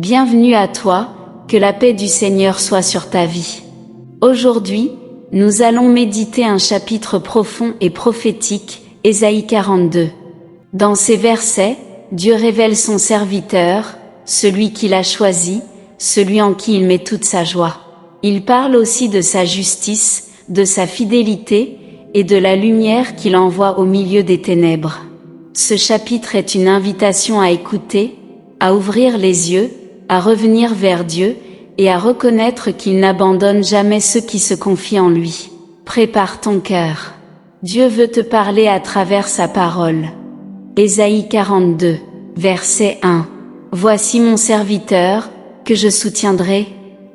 Bienvenue à toi, que la paix du Seigneur soit sur ta vie. Aujourd'hui, nous allons méditer un chapitre profond et prophétique, Ésaïe 42. Dans ces versets, Dieu révèle son serviteur, celui qu'il a choisi, celui en qui il met toute sa joie. Il parle aussi de sa justice, de sa fidélité, et de la lumière qu'il envoie au milieu des ténèbres. Ce chapitre est une invitation à écouter, à ouvrir les yeux, à revenir vers Dieu, et à reconnaître qu'il n'abandonne jamais ceux qui se confient en lui. Prépare ton cœur. Dieu veut te parler à travers sa parole. Ésaïe 42, verset 1. Voici mon serviteur, que je soutiendrai,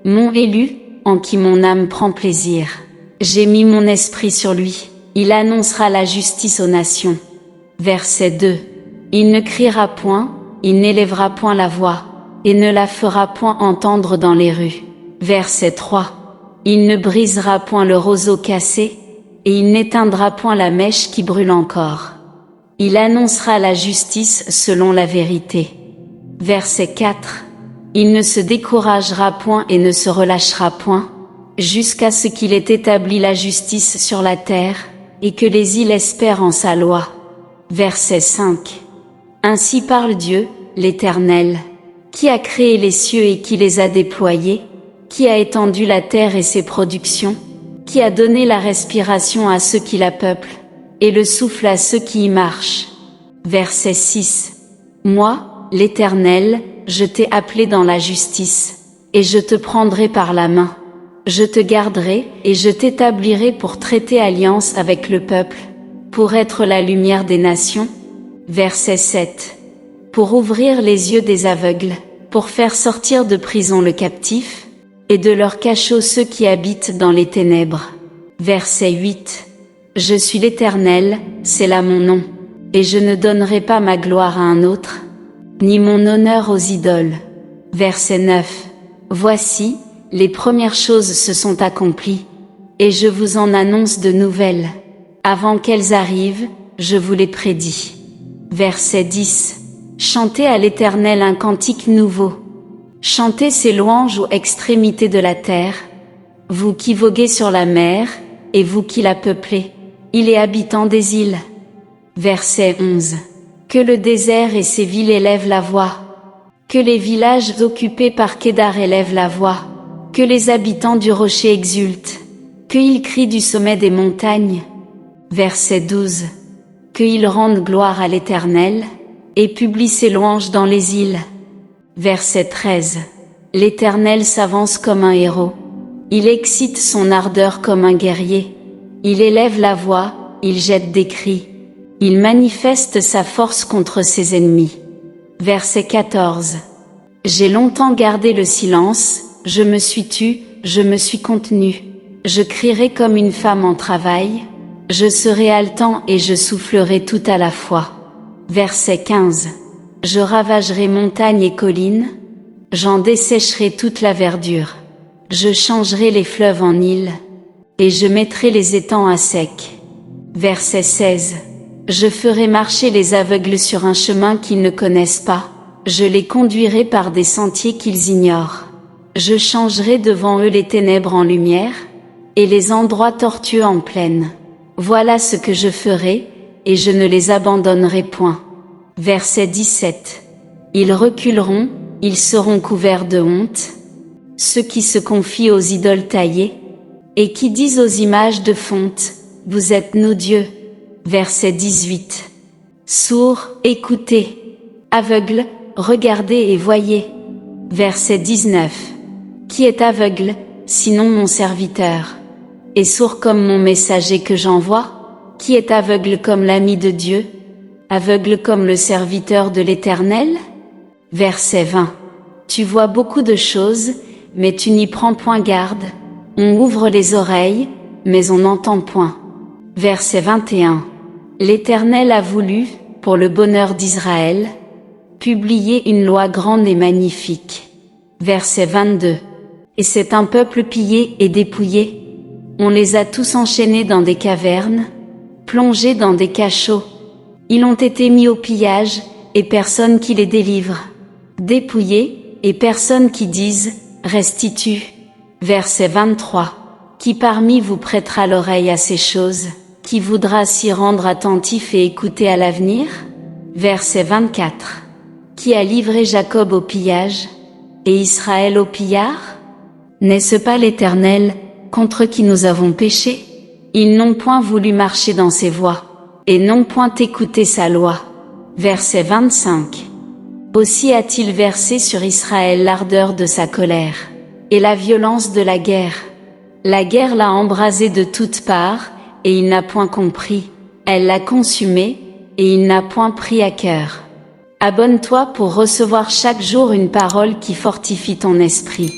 mon élu, en qui mon âme prend plaisir. J'ai mis mon esprit sur lui, il annoncera la justice aux nations. Verset 2. Il ne criera point, il n'élèvera point la voix, et ne la fera point entendre dans les rues. Verset 3. Il ne brisera point le roseau cassé, et il n'éteindra point la mèche qui brûle encore. Il annoncera la justice selon la vérité. Verset 4. Il ne se découragera point et ne se relâchera point, jusqu'à ce qu'il ait établi la justice sur la terre, et que les îles espèrent en sa loi. Verset 5. Ainsi parle Dieu, l'Éternel, qui a créé les cieux et qui les a déployés, qui a étendu la terre et ses productions, qui a donné la respiration à ceux qui la peuplent, et le souffle à ceux qui y marchent. Verset 6. Moi, l'Éternel, je t'ai appelé dans la justice, et je te prendrai par la main. Je te garderai, et je t'établirai pour traiter alliance avec le peuple, pour être la lumière des nations. Verset 7. Pour ouvrir les yeux des aveugles, pour faire sortir de prison le captif, et de leur cachot ceux qui habitent dans les ténèbres. Verset 8. Je suis l'Éternel, c'est là mon nom, et je ne donnerai pas ma gloire à un autre, ni mon honneur aux idoles. Verset 9. Voici, les premières choses se sont accomplies, et je vous en annonce de nouvelles. Avant qu'elles arrivent, je vous les prédis. Verset 10. Chantez à l'Éternel un cantique nouveau. Chantez ses louanges aux extrémités de la terre, vous qui voguez sur la mer, et vous qui la peuplez, il est habitant des îles. Verset 11. Que le désert et ses villes élèvent la voix. Que les villages occupés par Kédar élèvent la voix. Que les habitants du rocher exultent. Qu'ils crient du sommet des montagnes. Verset 12. Qu'ils rendent gloire à l'Éternel, et publient ses louanges dans les îles. Verset 13. L'Éternel s'avance comme un héros. Il excite son ardeur comme un guerrier. Il élève la voix, il jette des cris. Il manifeste sa force contre ses ennemis. Verset 14. J'ai longtemps gardé le silence, je me suis tue, je me suis contenu. Je crierai comme une femme en travail, je serai haletant et je soufflerai tout à la fois. Verset 15. Je ravagerai montagnes et collines, j'en dessécherai toute la verdure. Je changerai les fleuves en îles, et je mettrai les étangs à sec. Verset 16. Je ferai marcher les aveugles sur un chemin qu'ils ne connaissent pas, je les conduirai par des sentiers qu'ils ignorent. Je changerai devant eux les ténèbres en lumière, et les endroits tortueux en plaine. Voilà ce que je ferai, et je ne les abandonnerai point. Verset 17. Ils reculeront, ils seront couverts de honte, ceux qui se confient aux idoles taillées, et qui disent aux images de fonte, vous êtes nos dieux. Verset 18. Sourds, écoutez. Aveugles, regardez et voyez. Verset 19. Qui est aveugle, sinon mon serviteur? Et sourd comme mon messager que j'envoie? Qui est aveugle comme l'ami de Dieu? Aveugle comme le serviteur de l'Éternel? Verset 20. Tu vois beaucoup de choses, mais tu n'y prends point garde. On ouvre les oreilles, mais on n'entend point. Verset 21. L'Éternel a voulu, pour le bonheur d'Israël, publier une loi grande et magnifique. Verset 22. Et c'est un peuple pillé et dépouillé. On les a tous enchaînés dans des cavernes, plongés dans des cachots. Ils ont été mis au pillage, et personne qui les délivre. Dépouillés, et personne qui dise, restitue. Verset 23. Qui parmi vous prêtera l'oreille à ces choses, qui voudra s'y rendre attentif et écouter à l'avenir? Verset 24. Qui a livré Jacob au pillage, et Israël au pillard? N'est-ce pas l'Éternel, contre qui nous avons péché? Ils n'ont point voulu marcher dans ses voies, et n'ont point écouté sa loi. Verset 25. Aussi a-t-il versé sur Israël l'ardeur de sa colère, et la violence de la guerre. La guerre l'a embrasé de toutes parts, et il n'a point compris. Elle l'a consumé, et il n'a point pris à cœur. Abonne-toi pour recevoir chaque jour une parole qui fortifie ton esprit.